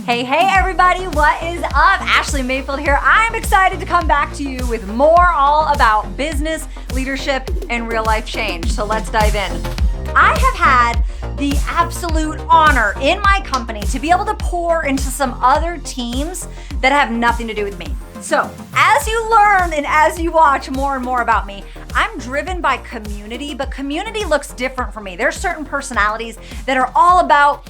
Hey everybody, what is up? Ashleigh Mayfield here. I'm excited to come back to you with more all about business, leadership, and real life change. So let's dive in. I have had the absolute honor in my company to be able to pour into some other teams that have nothing to do with me. So as you learn and as you watch more and more about me, I'm driven by community, but community looks different for me. There's certain personalities that are all about,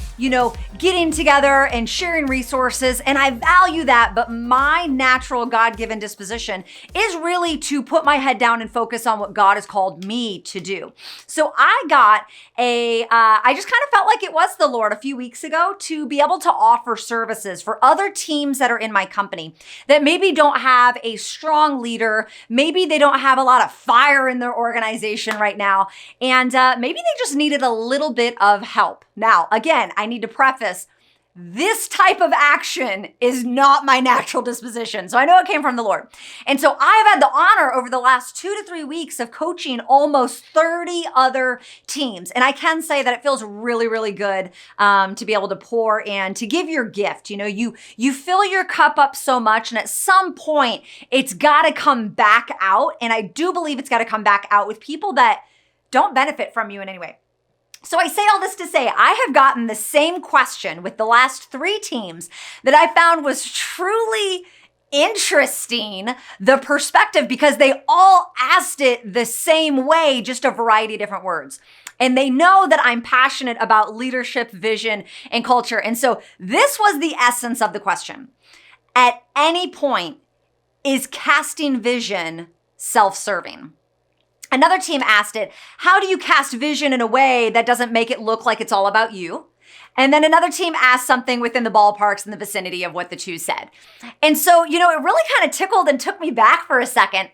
getting together and sharing resources, and I value that, but my natural God-given disposition is really to put my head down and focus on what God has called me to do. So I got I just kind of felt like it was the Lord a few weeks ago to be able to offer services for other teams that are in my company that maybe don't have a strong leader, maybe they don't have a lot of fire in their organization right now, and maybe they just needed a little bit of help. Now, again, I need to preface, this type of action is not my natural disposition. So I know it came from the Lord. And so I've had the honor over the last 2 to 3 weeks of coaching almost 30 other teams. And I can say that it feels really, really good to be able to pour and to give your gift. You fill your cup up so much, and at some point it's got to come back out. And I do believe it's got to come back out with people that don't benefit from you in any way. So I say all this to say, I have gotten the same question with the last 3 teams that I found was truly interesting, the perspective, because they all asked it the same way, just a variety of different words. And they know that I'm passionate about leadership, vision, and culture. And so this was the essence of the question. At any point, is casting vision self-serving? Another team asked it, how do you cast vision in a way that doesn't make it look like it's all about you? And then another team asked something within the ballparks in the vicinity of what the two said. And so, it really kind of tickled and took me back for a second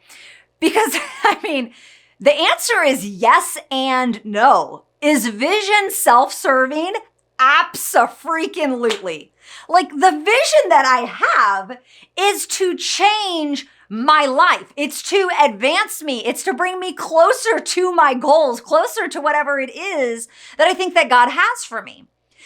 because, the answer is yes and no. Is vision self-serving? Abso-freaking-lutely. Like, the vision that I have is to change my life. It's to advance me. It's to bring me closer to my goals, closer to whatever it is that I think that God has for me.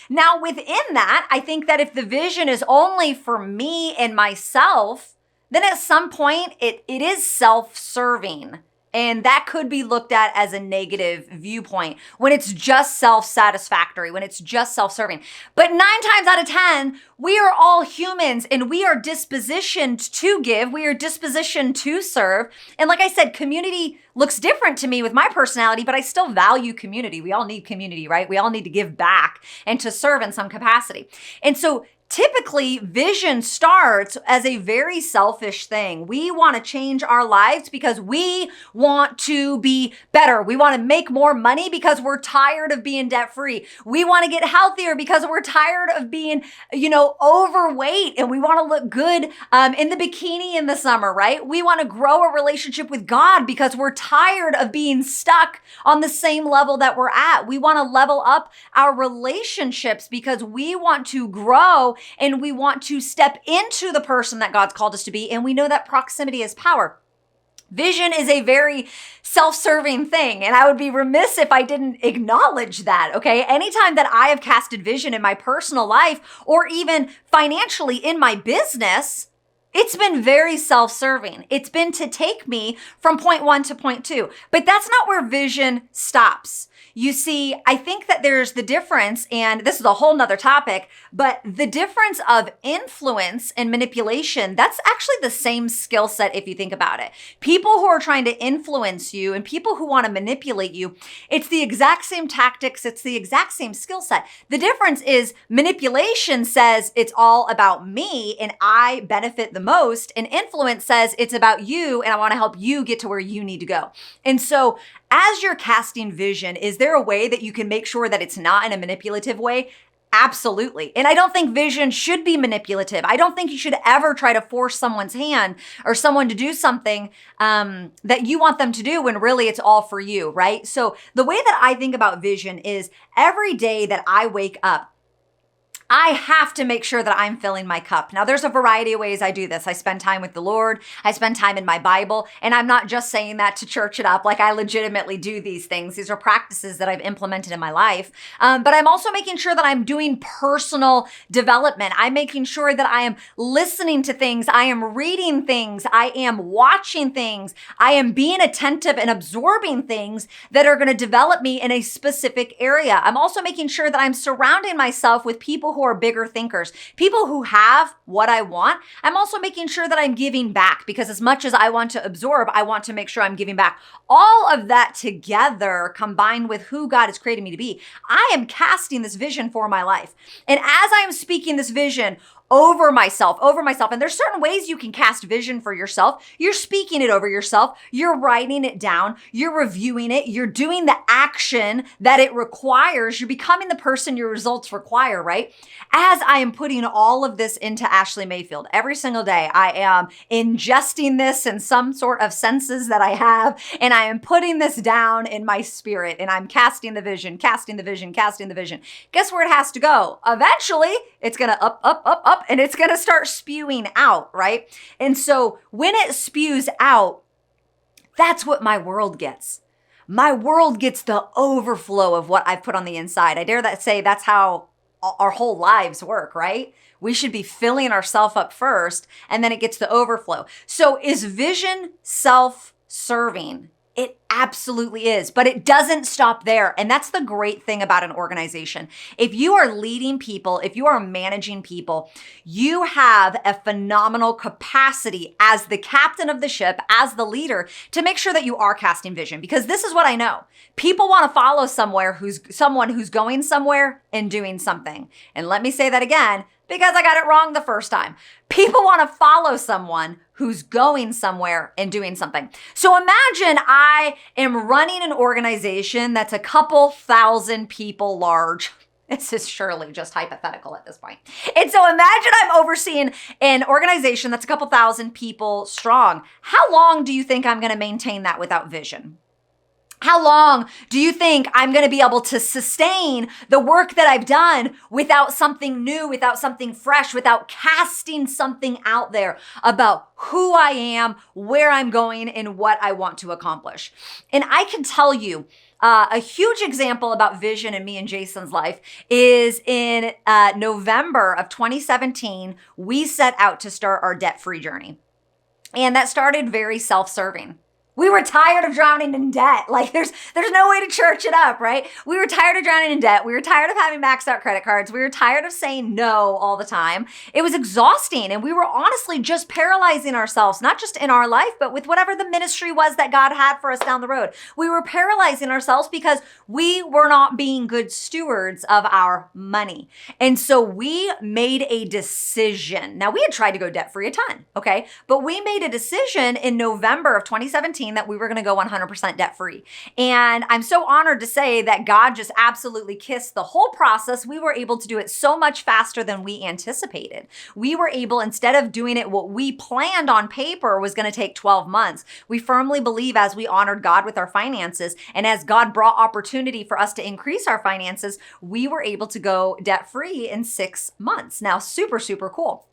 Now, within that, I think that if the vision is only for me and myself, then at some point it is self-serving. And that could be looked at as a negative viewpoint when it's just self-satisfactory, when it's just self-serving. But 9 times out of 10, we are all humans and we are dispositioned to give. We are dispositioned to serve. And like I said, community looks different to me with my personality, but I still value community. We all need community, right? We all need to give back and to serve in some capacity. And so typically, vision starts as a very selfish thing. We want to change our lives because we want to be better. We want to make more money because we're tired of being debt-free. We want to get healthier because we're tired of being, overweight, and we want to look good in the bikini in the summer, right? We want to grow a relationship with God because we're tired of being stuck on the same level that we're at. We want to level up our relationships because we want to grow and we want to step into the person that God's called us to be. And we know that proximity is power. Vision is a very self-serving thing. And I would be remiss if I didn't acknowledge that, okay? Anytime that I have casted vision in my personal life or even financially in my business, it's been very self-serving. It's been to take me from point 1 to point 2. But that's not where vision stops. You see, I think that there's the difference, and this is a whole nother topic, but the difference of influence and manipulation, that's actually the same skill set if you think about it. People who are trying to influence you and people who want to manipulate you, it's the exact same tactics, it's the exact same skill set. The difference is manipulation says it's all about me and I benefit the most, and influence says it's about you and I want to help you get to where you need to go. And so as you're casting vision, is there a way that you can make sure that it's not in a manipulative way? Absolutely. And I don't think vision should be manipulative. I don't think you should ever try to force someone's hand or someone to do something that you want them to do when really it's all for you, right? So the way that I think about vision is every day that I wake up, I have to make sure that I'm filling my cup. Now, there's a variety of ways I do this. I spend time with the Lord. I spend time in my Bible. And I'm not just saying that to church it up. Like, I legitimately do these things. These are practices that I've implemented in my life. But I'm also making sure that I'm doing personal development. I'm making sure that I am listening to things. I am reading things. I am watching things. I am being attentive and absorbing things that are going to develop me in a specific area. I'm also making sure that I'm surrounding myself with people who are bigger thinkers, people who have what I want. I'm also making sure that I'm giving back, because as much as I want to absorb, I want to make sure I'm giving back. All of that together, combined with who God has created me to be, I am casting this vision for my life. And as I am speaking this vision over myself. And there's certain ways you can cast vision for yourself. You're speaking it over yourself. You're writing it down. You're reviewing it. You're doing the action that it requires. You're becoming the person your results require, right? As I am putting all of this into Ashleigh Mayfield, every single day, I am ingesting this in some sort of senses that I have, and I am putting this down in my spirit, and I'm casting the vision. Guess where it has to go? Eventually, it's going to up, and it's going to start spewing out, right? And so when it spews out, that's what my world gets. My world gets the overflow of what I've put on the inside. I dare that say that's how our whole lives work, right? We should be filling ourselves up first, and then it gets the overflow. So is vision self-serving? It absolutely is, but it doesn't stop there. And that's the great thing about an organization. If you are leading people, if you are managing people, you have a phenomenal capacity as the captain of the ship, as the leader, to make sure that you are casting vision. Because this is what I know. People want to follow someone who's going somewhere and doing something. And let me say that again, because I got it wrong the first time. People want to follow someone who's going somewhere and doing something. So imagine I am running an organization that's a couple thousand people large. This is surely just hypothetical at this point. And so imagine I'm overseeing an organization that's a couple thousand people strong. How long do you think I'm going to maintain that without vision? How long do you think I'm going to be able to sustain the work that I've done without something new, without something fresh, without casting something out there about who I am, where I'm going, and what I want to accomplish? And I can tell you, a huge example about vision in me and Jason's life is in November of 2017, we set out to start our debt-free journey. And that started very self-serving. We were tired of drowning in debt. Like there's no way to church it up, right? We were tired of drowning in debt. We were tired of having maxed out credit cards. We were tired of saying no all the time. It was exhausting. And we were honestly just paralyzing ourselves, not just in our life, but with whatever the ministry was that God had for us down the road. We were paralyzing ourselves because we were not being good stewards of our money. And so we made a decision. Now we had tried to go debt free a ton, okay? But we made a decision in November of 2017 that we were going to go 100% debt free. And I'm so honored to say that God just absolutely kissed the whole process. We were able to do it so much faster than we anticipated. We were able, instead of doing it what we planned on paper was going to take 12 months, we firmly believe as we honored God with our finances and as God brought opportunity for us to increase our finances, we were able to go debt free in 6 months. Now, super, super cool.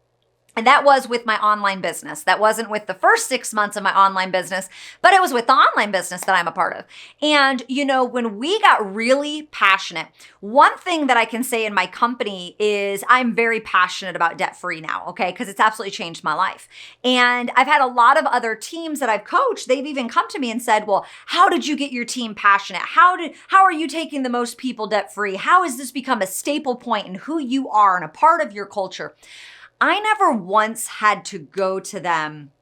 And that was with my online business. That wasn't with the first 6 months of my online business, but it was with the online business that I'm a part of. And, you know, when we got really passionate, one thing that I can say in my company is I'm very passionate about debt-free now, okay? Because it's absolutely changed my life. And I've had a lot of other teams that I've coached. They've even come to me and said, well, how did you get your team passionate? How are you taking the most people debt-free? How has this become a staple point in who you are and a part of your culture? I never once had to go to them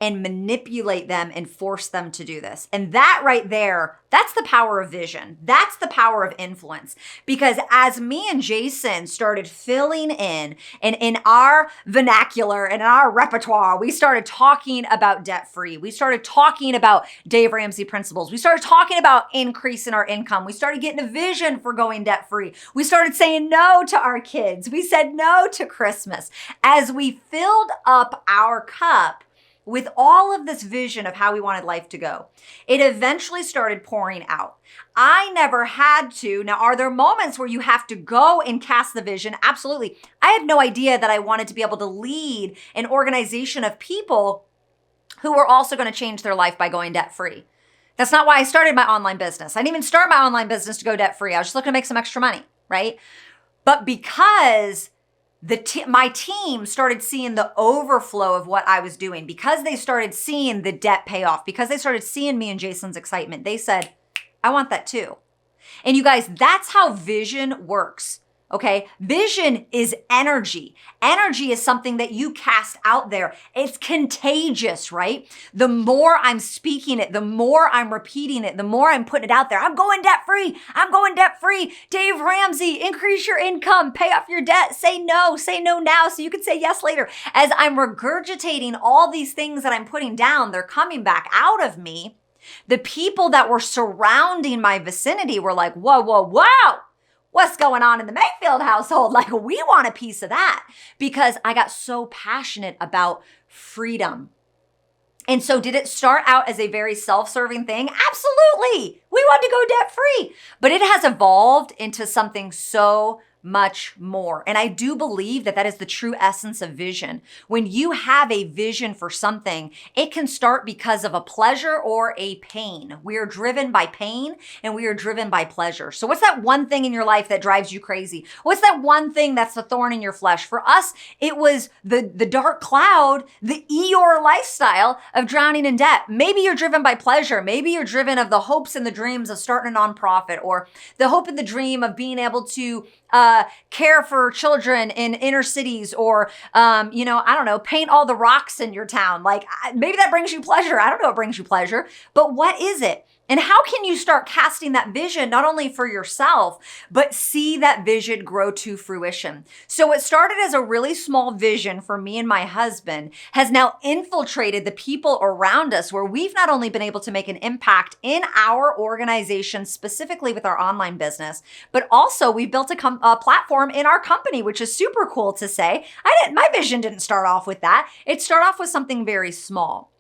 and manipulate them and force them to do this. And that right there, that's the power of vision. That's the power of influence. Because as me and Jason started filling in, and in our vernacular and in our repertoire, we started talking about debt-free. We started talking about Dave Ramsey principles. We started talking about increasing our income. We started getting a vision for going debt-free. We started saying no to our kids. We said no to Christmas. As we filled up our cup, with all of this vision of how we wanted life to go, it eventually started pouring out. I never had to. Now, are there moments where you have to go and cast the vision? Absolutely. I had no idea that I wanted to be able to lead an organization of people who were also going to change their life by going debt free. That's not why I started my online business. I didn't even start my online business to go debt free. I was just looking to make some extra money, right? But because my team started seeing the overflow of what I was doing, because they started seeing the debt pay off, because they started seeing me and Jason's excitement, they said, I want that too. And you guys, that's how vision works. Okay. Vision is energy. Energy is something that you cast out there. It's contagious, right? The more I'm speaking it, the more I'm repeating it, the more I'm putting it out there. I'm going debt free. I'm going debt free. Dave Ramsey, increase your income, pay off your debt, say no now so you can say yes later. As I'm regurgitating all these things that I'm putting down, they're coming back out of me. The people that were surrounding my vicinity were like, whoa, whoa, whoa. What's going on in the Mayfield household? Like, we want a piece of that, because I got so passionate about freedom. And so did it start out as a very self-serving thing? Absolutely. We want to go debt free, but it has evolved into something so much more. And I do believe that that is the true essence of vision. When you have a vision for something, it can start because of a pleasure or a pain. We are driven by pain and we are driven by pleasure. So what's that one thing in your life that drives you crazy? What's that one thing that's the thorn in your flesh? For us, it was the dark cloud, the Eeyore lifestyle of drowning in debt. Maybe you're driven by pleasure. Maybe you're driven of the hopes and the dreams of starting a nonprofit, or the hope and the dream of being able to care for children in inner cities, or, I don't know, paint all the rocks in your town. Like, maybe that brings you pleasure. I don't know what brings you pleasure, but what is it? And how can you start casting that vision, not only for yourself, but see that vision grow to fruition? So what started as a really small vision for me and my husband has now infiltrated the people around us, where we've not only been able to make an impact in our organization, specifically with our online business, but also we built a platform in our company, which is super cool to say. My vision didn't start off with that. It started off with something very small.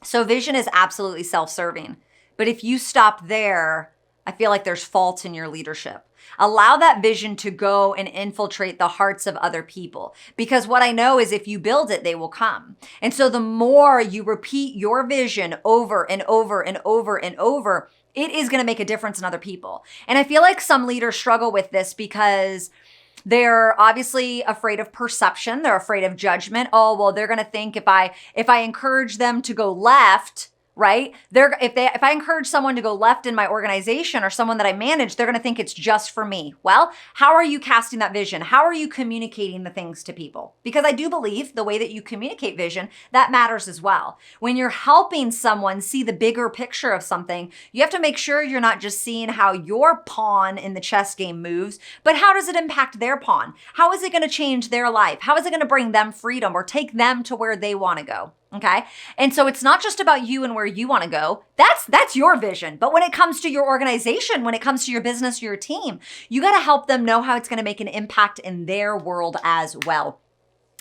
So vision is absolutely self-serving. But if you stop there, I feel like there's fault in your leadership. Allow that vision to go and infiltrate the hearts of other people. Because what I know is if you build it, they will come. And so the more you repeat your vision over and over and over and over, it is going to make a difference in other people. And I feel like some leaders struggle with this because they're obviously afraid of perception. They're afraid of judgment. Oh, well, they're going to think if I encourage them to go left, right? If I encourage someone to go left in my organization or someone that I manage, they're going to think it's just for me. Well, how are you casting that vision? How are you communicating the things to people? Because I do believe the way that you communicate vision, that matters as well. When you're helping someone see the bigger picture of something, you have to make sure you're not just seeing how your pawn in the chess game moves, but how does it impact their pawn? How is it going to change their life? How is it going to bring them freedom or take them to where they want to go? Okay. And so it's not just about you and where you want to go. That's your vision. But when it comes to your organization, when it comes to your business, your team, you got to help them know how it's going to make an impact in their world as well.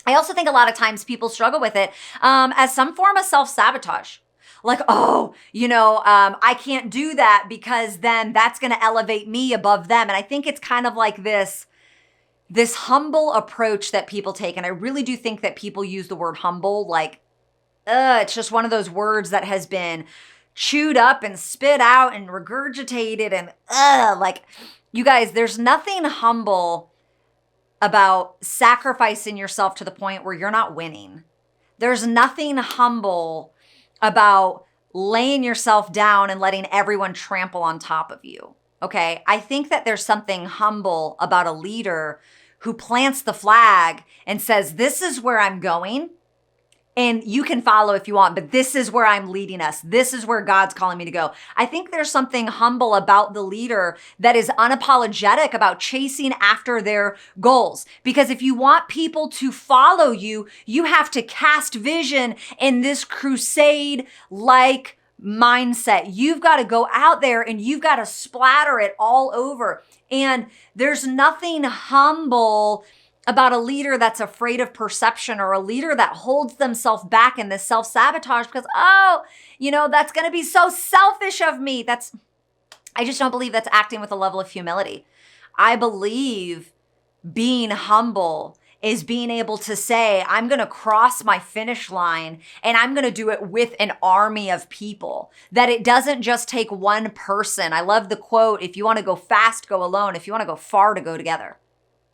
I also think a lot of times people struggle with it as some form of self-sabotage. Like, I can't do that because then that's going to elevate me above them. And I think it's kind of like this humble approach that people take. And I really do think that people use the word humble like, it's just one of those words that has been chewed up and spit out and regurgitated and like, you guys, there's nothing humble about sacrificing yourself to the point where you're not winning. There's nothing humble about laying yourself down and letting everyone trample on top of you. Okay. I think that there's something humble about a leader who plants the flag and says, this is where I'm going. And you can follow if you want, but this is where I'm leading us. This is where God's calling me to go. I think there's something humble about the leader that is unapologetic about chasing after their goals. Because if you want people to follow you, you have to cast vision in this crusade-like mindset. You've got to go out there and you've got to splatter it all over. And there's nothing humble about a leader that's afraid of perception, or a leader that holds themselves back in this self-sabotage because, that's going to be so selfish of me. I just don't believe that's acting with a level of humility. I believe being humble is being able to say, I'm going to cross my finish line and I'm going to do it with an army of people, that it doesn't just take one person. I love the quote, if you want to go fast, go alone. If you want to go far, to go together.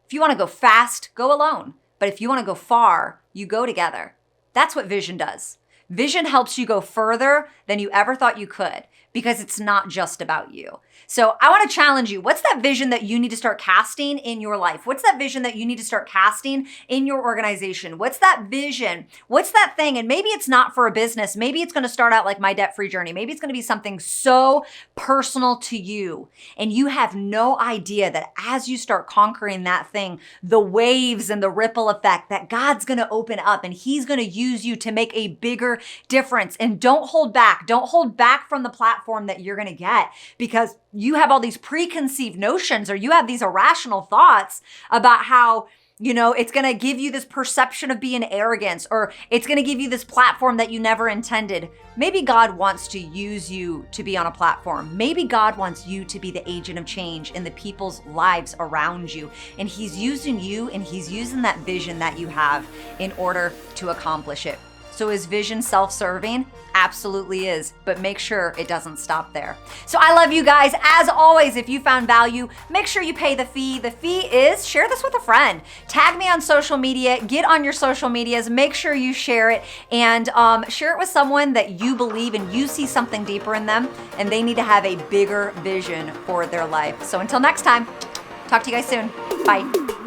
If you want to go fast, go alone. But if you want to go far, you go together. That's what vision does. Vision helps you go further than you ever thought you could, because it's not just about you. So I want to challenge you. What's that vision that you need to start casting in your life? What's that vision that you need to start casting in your organization? What's that vision? What's that thing? And maybe it's not for a business. Maybe it's going to start out like my debt-free journey. Maybe it's going to be something so personal to you. And you have no idea that as you start conquering that thing, the waves and the ripple effect, that God's going to open up and he's going to use you to make a bigger difference. And don't hold back. Don't hold back from the platform that you're going to get, because you have all these preconceived notions, or you have these irrational thoughts about how, it's going to give you this perception of being arrogance, or it's going to give you this platform that you never intended. Maybe God wants to use you to be on a platform. Maybe God wants you to be the agent of change in the people's lives around you. And he's using you, and he's using that vision that you have in order to accomplish it. So is vision self-serving? Absolutely is, but make sure it doesn't stop there. So I love you guys. As always, if you found value, make sure you pay the fee. The fee is share this with a friend. Tag me on social media, get on your social medias, make sure you share it, and share it with someone that you believe and you see something deeper in them, and they need to have a bigger vision for their life. So until next time, talk to you guys soon. Bye.